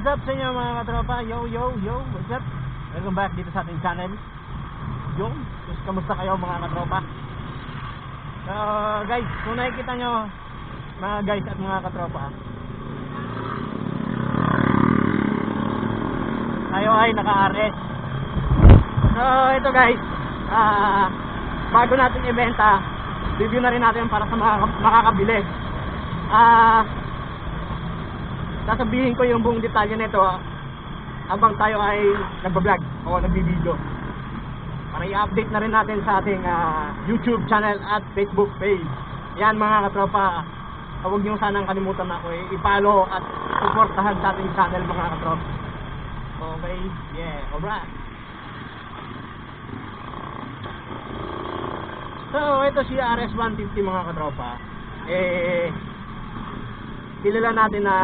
what's up sa inyo mga katropa? Yo, what's up? Welcome back dito sa ating channel. Yo, kamusta kayo mga katropa? So guys, kung nakikita nyo mga guys at mga katropa, tayo ay naka-RS. So ito guys, bago natin ibenta, review na rin natin para sa mga makakabili. Sasabihin ko yung buong detalye nito habang tayo ay nagbablog o nagbibideo, para i-update na rin natin sa ating YouTube channel at Facebook page. Yan mga katropa, huwag nyo sanang kalimutan na ako i-follow at supportahan sa ating channel mga katropa. Okay, yeah, alright. So ito si RS150 mga katropa, kilala natin na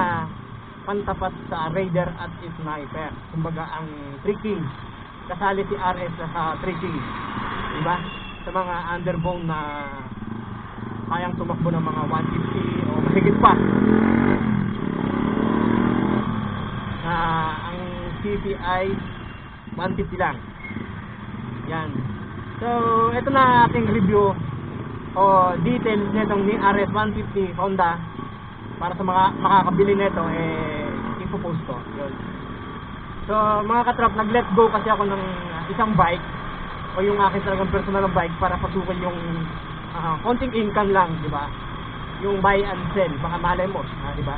pantapat sa Raider at Sniper. Kumbaga ang 3 Kings, kasali si RS sa 3 Kings, diba? Sa mga underbone na kayang tumakbo ng mga 150 o mahigit pa. Ang CPI 150 lang. Yan. So ito na ating review o details nitong ni RS150 Honda. Para sa mga makakabili nito, ipopost ko. Yun. So mga katrap, nag-let go kasi ako ng isang bike o yung akin talagang personal ng bike para pasukan yung konting income lang, di ba? Yung buy and sell, baka malay mo, di ba?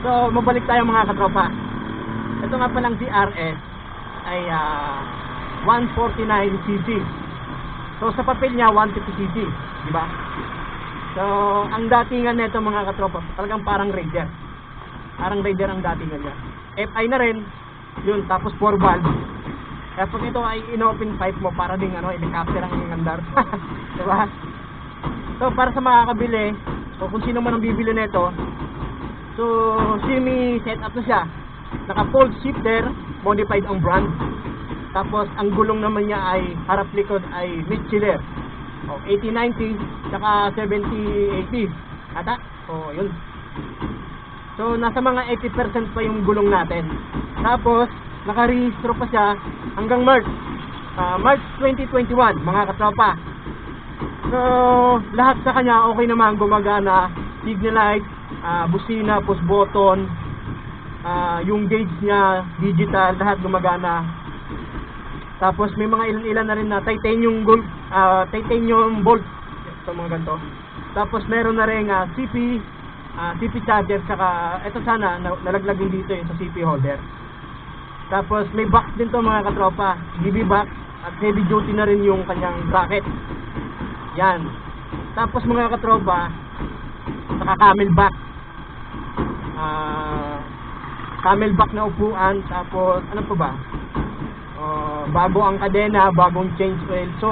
So mabalik tayo mga katropa. Ito nga palang si RS ay 149cc. So sa papel niya 150cc, di ba? So, ang datingan nito mga katropa, talagang parang Raider. Parang Raider ang datingan niya. FI na rin, yun, tapos 4 valve. Kaya pag ito ay in-open pipe mo, para ding helicopter ang ingandar. Diba? So, para sa makakabili, o kung sino man ang bibili nito, so, semi setup na siya. Naka-fold shifter, modified ang brand. Tapos, ang gulong naman niya ay harap-likod ay Michelin. 80-90 saka 70-80 ata. Yun. So nasa mga 80% pa yung gulong natin. Tapos naka-rehistro pa siya hanggang March 2021 mga katropa. So lahat sa kanya okay naman, gumagana. Signal light, busina, push button, yung gauge niya digital, lahat gumagana. Tapos may mga ilan na rin na titanium gold, titanium bolt, ito mga ganito. Tapos meron na rin CP charger, saka ito sana nalaglag din dito sa CP holder. Tapos may box din to mga katropa, DB box, at heavy duty na rin yung kanyang bracket. Yan. Tapos mga katropa, saka camel back. Camel back na upuan, tapos ano pa ba? Bago ang kadena, bagong change oil. So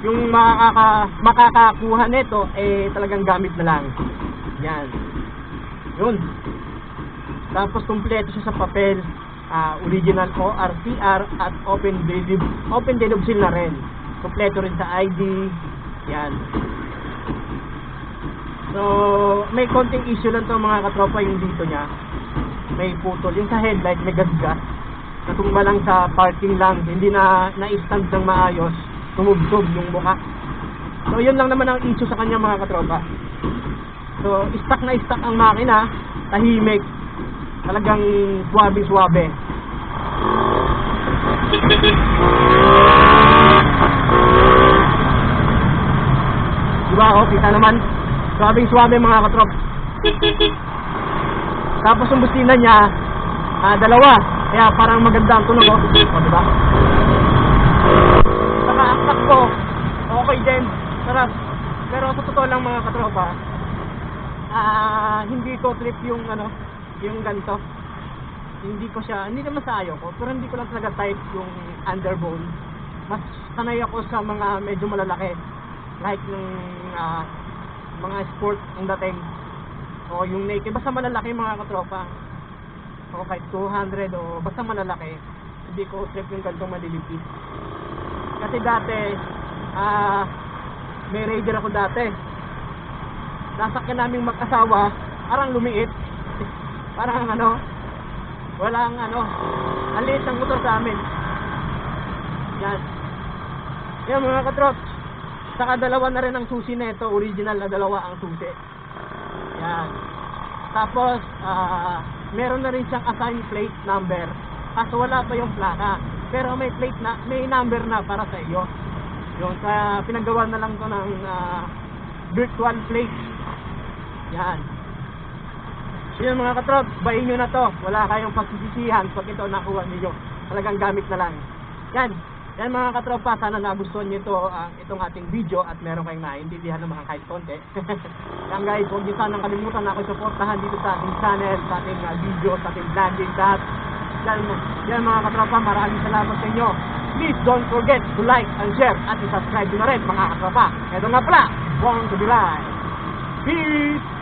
yung makakakuha nito talagang gamit na lang. Yan. Yun. Tapos kumpleto siya sa papel, original ORCR at open deed of sale na rin. Kumpleto rin sa ID. Yan. So may konting issue lang to mga katropa, yung dito niya may putol, yung sa headlight may gasgas. Natumba lang sa parking lang, hindi na-stand ng maayos, tumubsob yung mukha. So yun lang naman ang issue sa kanya mga katropa. So stock na stock ang makina, tahimik, talagang swabe. Diba kita naman, swabe mga katropa. Tapos yung busina niya, dalawa. Kaya parang maganda ang tunog, diba? Saka ang takbo, okay din, sarap. Pero sa totoo lang mga katropa, hindi ko trip yung yung ganito. Hindi naman sa ayaw ko, pero hindi ko lang talaga type yung underbone. Mas sanay ako sa mga medyo malalaki, like yung mga sport ang dating, o yung naked, basta malalaki mga katropa. O kahit 200 o basta malalaki, hindi ko trip yung gantong maliliit. Kasi dati may Raider ako dati, nasakyan naming mag-asawa, parang lumiit. Parang ano, walang ano, ang liit ng motor sa amin. Yan. Yan mga katrops. Saka dalawa na rin ang susi nito, original na dalawa ang susi. Yan. Tapos, meron na rin siyang assigned plate number. Kaso wala pa yung plaka. Pero may plate na, may number na para sa iyo. Yung kaya pinagawa na lang to ng virtual plate. Yan. Yun mga katrops, bayin nyo na to. Wala kayong pagsisisihan pag ito nakuha niyo. Talagang gamit na lang. Yan. Yan mga katropa, sana nagustuhan nyo itong ating video at meron kayong naiintindihan ng mga kahit konti. Yan guys, huwag nyo sanang kalimutan na ako supportahan dito sa ating channel, sa ating video, sa ating vlogging lahat. Yan mga katropa, maraming salamat sa inyo. Please don't forget to like and share at i-subscribe nyo na rin mga katropa. Ito nga pala, Born to be Live. Peace!